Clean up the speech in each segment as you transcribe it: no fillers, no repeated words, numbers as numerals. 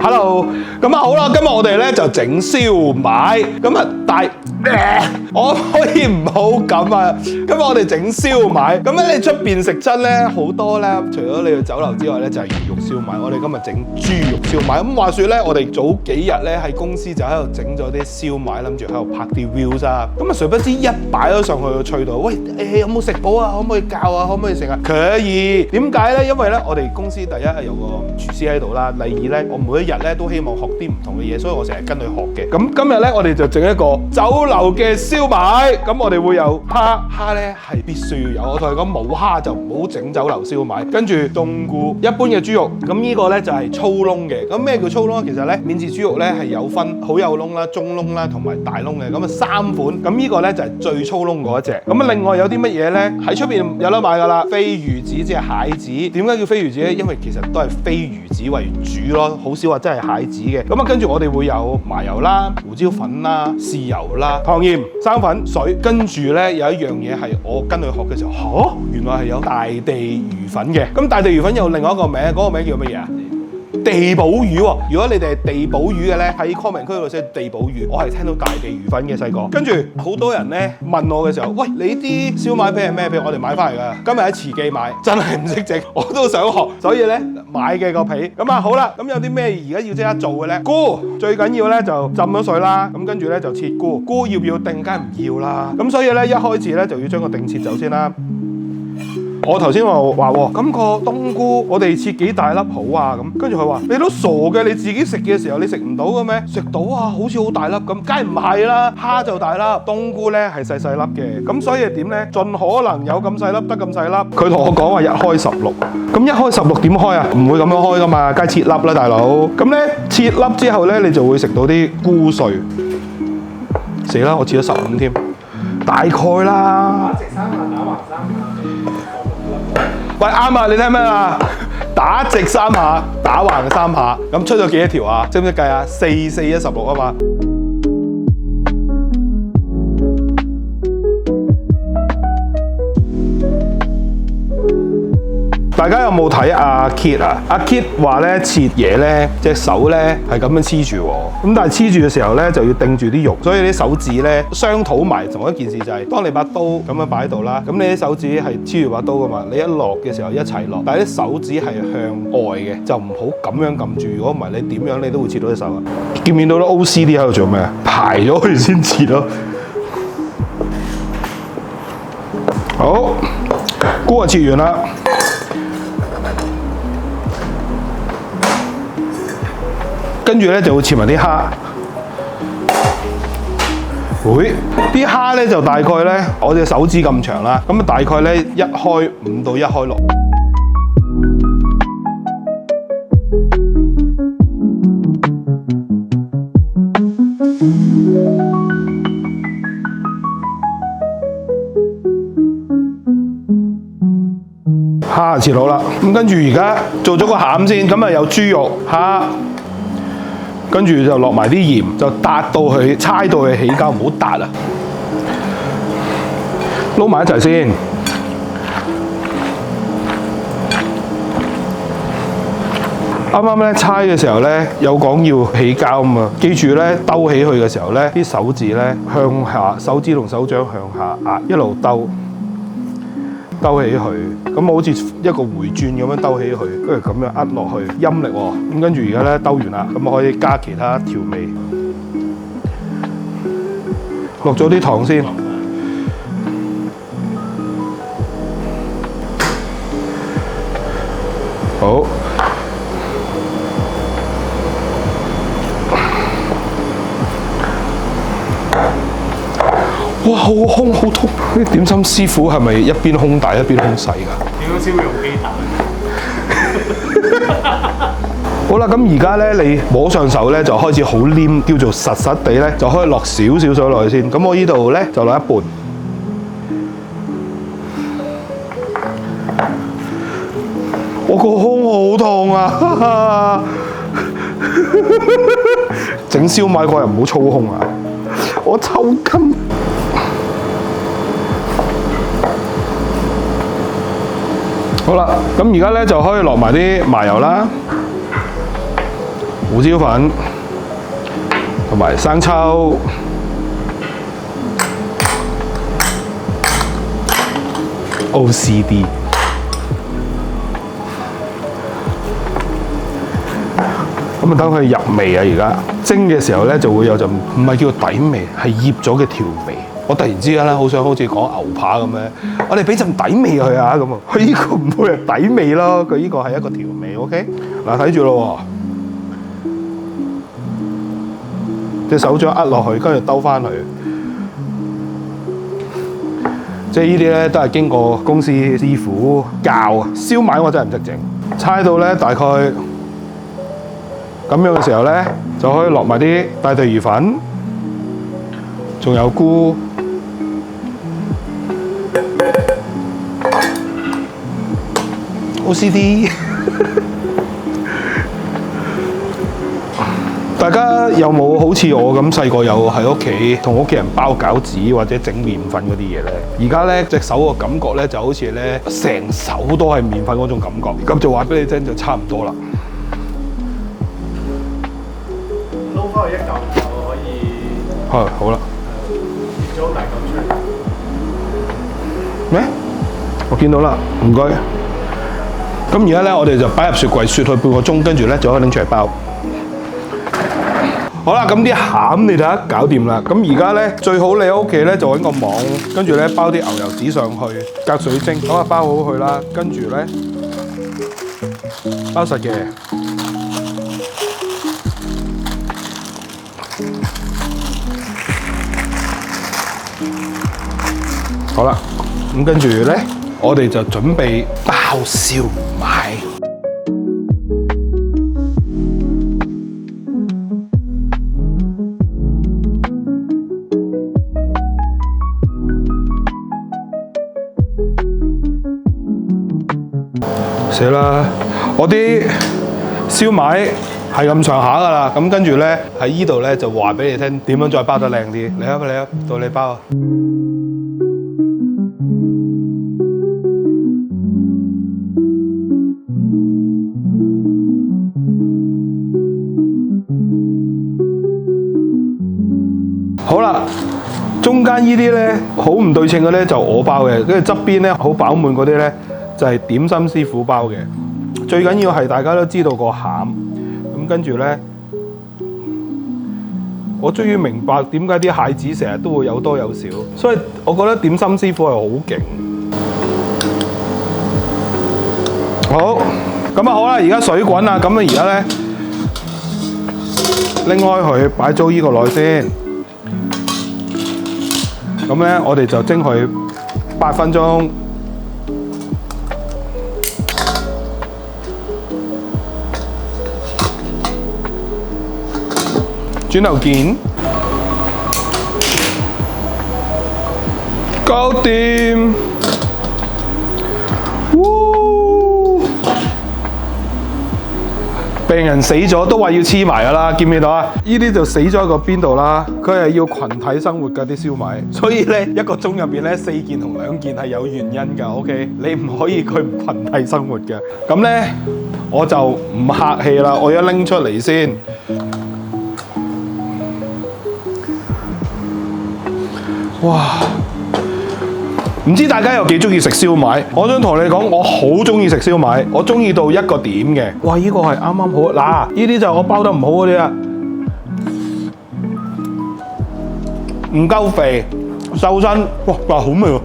Hello，咁啊好啦，今日我哋咧就整燒賣，咁啊我可以唔好咁啊！今日我哋整燒賣，咁咧你出邊食真咧好多咧，除咗你去酒樓之外咧，就係魚肉燒賣。我哋今日整豬肉燒賣。咁話說咧，我哋早幾日咧喺公司就喺度整咗啲燒賣，諗住喺度拍啲 views 啊。咁啊，誰不知一擺咗上去個脆度，喂有冇食譜啊？可唔可以教啊？可唔可以食啊？可以。點解咧？因為咧，我哋公司第一係有個廚師喺度啦，第二咧，我每一日咧都希望學啲唔同嘅嘢，所以我成日跟佢學嘅。咁今日咧，我哋就整一個酒樓嘅燒賣，咁我哋會有蝦咧係必須要有。我同你講冇蝦就唔好整酒樓燒賣。跟住冬菇，一般嘅豬肉，咁呢個咧就係粗窿嘅。咁咩叫粗窿？其實咧免治豬肉咧係有分好有窿啦、中窿啦同埋大窿嘅。咁啊3款，咁呢個咧就係最粗窿嗰一隻。咁啊另外有啲乜嘢咧喺出邊有得買㗎啦？飛魚子即係蟹子。點解叫飛魚子咧？因為其實都係飛魚子為主咯，好少話真係蟹子嘅。咁啊跟住我哋會有麻油啦、胡椒粉啦、豉油啦、糖鹽、生粉、水。跟住咧有一樣嘢係我跟佢學嘅時候，原來係有大地魚粉嘅。咁大地魚粉有另外一個名，嗰個名叫乜嘢啊？地寶魚喎！如果你哋係地寶魚嘅咧，喺 comment 區度寫地寶魚，我係聽到大地魚粉嘅細個。跟住好多人咧問我嘅時候，喂，你啲燒賣皮係咩皮？我哋買翻嚟㗎。今日喺慈記買，真係唔識整，我都想學，所以咧買嘅個皮。咁啊好啦，咁有啲咩而家要即刻做嘅咧？菇最緊要咧就浸咗水啦，咁跟住咧就切菇。菇要唔要定？梗係唔要啦。咁所以咧一開始咧就要將個定切走先啦。我頭先話喎，咁個冬菇我哋切幾大粒好啊？咁跟住佢話：你都傻嘅，你自己食嘅時候你食唔到嘅咩？食到啊，好似好大粒咁，梗係唔係啦？蝦就大粒，冬菇咧係細細粒嘅。咁所以點咧？盡可能有咁細粒得咁細粒。佢同我講話一開16，咁一開16點開啊？唔會咁樣開噶嘛，梗係切粒啦，大佬。咁咧切粒之後咧，你就會食到啲菇碎。死啦！我切咗15添，大概啦。打直3下，打橫3下。喂，啱啊！你聽咩啊？打直3下，打橫3下，咁出咗幾多條啊？識唔識計啊？4、4、16啊嘛。大家有冇睇阿 Kit 啊？阿 Kit 話咧切嘢咧隻手咧係咁樣黐住喎，咁但係黐住嘅時候咧就要定住啲肉，所以啲手指咧商討埋同一件事就係，當你把刀咁樣擺喺度啦，咁你啲手指係黐住把刀噶嘛，你一落嘅時候一齊落，但係啲手指係向外嘅，就唔好咁樣撳住，如果唔係你點樣你都會切到隻手啊！見唔見到啲 OCD 喺度做咩啊？排咗佢先切咯。好，菇就切完啦。跟住咧就會切埋啲蝦，啲蝦咧就大概咧我隻手指咁長啦，咁啊大概咧1開5到1開6。蝦切好啦，咁跟住而家做咗個餡先，咁啊有豬肉、蝦。跟住就落埋啲鹽，就撻到佢，猜到佢起膠，唔好撻啊！撈埋一齊先。啱啱咧猜嘅時候咧，有講要起膠啊嘛，記住咧兜起佢嘅時候咧，啲手指咧向下，手指同手掌向下壓，一路兜起佢，咁好似一個回轉咁樣兜起佢，跟住咁樣壓落去，陰力喎。咁跟住而家咧兜完啦，咁可以加其他調味，落咗啲糖先。好，哇，好空好痛！啲點心師傅係咪一邊胸大一邊胸細㗎？點解先會用機打？好啦，咁而家咧你摸上手咧就開始好黏，叫做實實地咧，就可以落少少水落去先。咁我呢度咧就落一半。我個胸好痛啊！整燒賣個人唔好操胸啊！我抽筋。好啦，咁而家咧就可以落埋啲麻油啦、胡椒粉同埋生抽。OCD。咁啊，等佢入味啊！而家蒸嘅時候咧，就會有陣唔係叫底味，係醃咗嘅調味。我突然之間咧，好想好似講牛扒咁咧，我哋俾陣底味佢啊咁啊！佢呢個唔會係底味咯，佢呢個係一個調味。OK， 嗱睇住咯喎，隻手掌握落去，跟住兜翻去。即係呢啲咧都係經過公司師傅教啊。燒賣我真係唔識整，猜到咧大概咁樣嘅時候咧，就可以落埋啲大隊魚粉，仲有菇。OCD 大家有冇好似我咁細個有喺屋企同屋企人包餃子或者整麵粉嗰啲嘢咧？而家咧隻手個感覺咧就好似咧成手都係麵粉嗰種感覺。咁就話俾你聽就差唔多啦。撈翻去一嚿就可以。係好啦。切咗大嚿出嚟。咩？我見到啦，唔該。咁而家咧，我哋就擺入雪櫃雪去半個鐘，跟住咧就可以拎出嚟包。好啦，咁啲餡你睇下搞掂啦。咁而家咧最好你喺屋企咧就揾個網，跟住咧包啲牛油紙上去，隔水蒸，咁啊包好佢啦。跟住咧包實嘅。好啦，咁跟住咧，我哋就準備包燒賣。死啦！我啲燒賣係咁上下噶啦，咁跟住咧喺依度咧就話俾你聽點樣再包得靚啲。嚟啊嚟啊，到你包啊！好啦，中間呢啲咧好唔對稱嘅咧就我包嘅，跟住側邊咧好飽滿嗰啲咧就係點心師傅包嘅。最緊要係大家都知道個餡，咁跟住咧，我終於明白點解啲蟹子成日都會有多有少，所以我覺得點心師傅係好勁。好，咁啊好啦，而家水滾啦，咁啊而家咧拎開佢，擺咗依個內先。咁咧，我哋就蒸佢8分鐘。轉頭見，搞掂。病人死咗都話要黐埋噶啦，見唔見到啊？呢啲就死咗喺個邊度啦。佢係要群體生活㗎啲燒賣，所以咧一個鐘入邊咧4件同2件係有原因㗎。OK， 你唔可以佢唔群體生活嘅。咁咧我就唔客氣啦，我一拎出嚟先。哇！唔知大家有幾中意食燒賣？我想同你講，我好中意食燒賣，我中意到一個點嘅。哇！呢個係啱啱好嗱，呢啲就係我包得唔好嗰啲啦，唔夠肥，瘦身。哇！好味喎！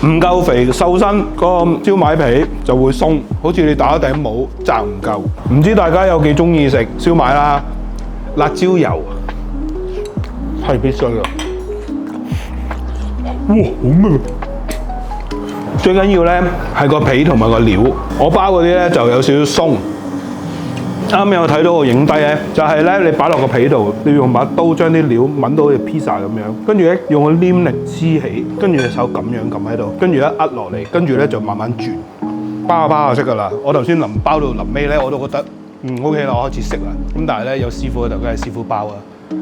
唔夠肥瘦身，個燒賣皮就會鬆，好似你打頂帽掙唔夠。唔知大家有幾中意食燒賣啦？辣椒油係必須嘅。哇，好味！最緊要咧係個皮同埋個料，我包嗰啲咧就有少少鬆。啱有睇到我影低咧，就係咧你擺落個皮度，你要用把刀將啲料揾到好似 pizza 咁樣，跟住咧用個黏力黐起，跟住隻手咁樣撳喺度，跟住一壓落嚟，跟住咧就慢慢轉，包下包就識㗎啦。我頭先臨包到臨尾咧，我都覺得OK 啦，我開始識啦。咁但係咧有師傅喺度，梗係師傅包啊。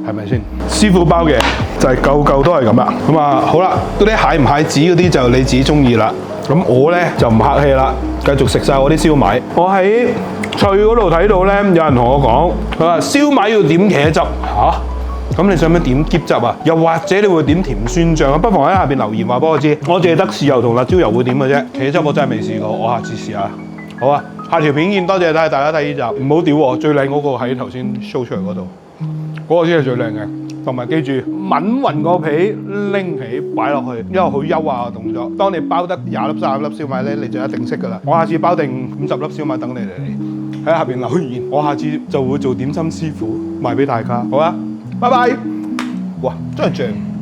係咪先？師傅包嘅就係嚿嚿都係咁啦。咁啊好啦，嗰啲蟹唔蟹子嗰啲就你自己中意啦。咁我咧就唔客氣啦，繼續食晒我啲燒賣。我喺脆嗰度睇到咧，有人同我講，佢話燒賣要點茄汁嚇。咁你想唔想點喼汁啊？又或者你會點甜酸醬啊？不妨喺下邊留言話俾我知。我淨係得豉油同辣椒油會點嘅啫，茄汁我真係未試過，我下次試下。好啊，下條片見，多謝大家睇呢集，唔好屌我，最靚嗰個喺頭先 show 出嚟嗰度，嗰個先係最靚嘅。同埋記住，抿勻個皮，拎起擺落去，因為好優雅嘅動作。當你包得20粒、30粒燒賣咧，你就一定識㗎啦。我下次包定50粒燒賣等你嚟，喺下邊留言，我下次就會做點心師傅賣俾大家。好啊！拜拜！哇，真係正！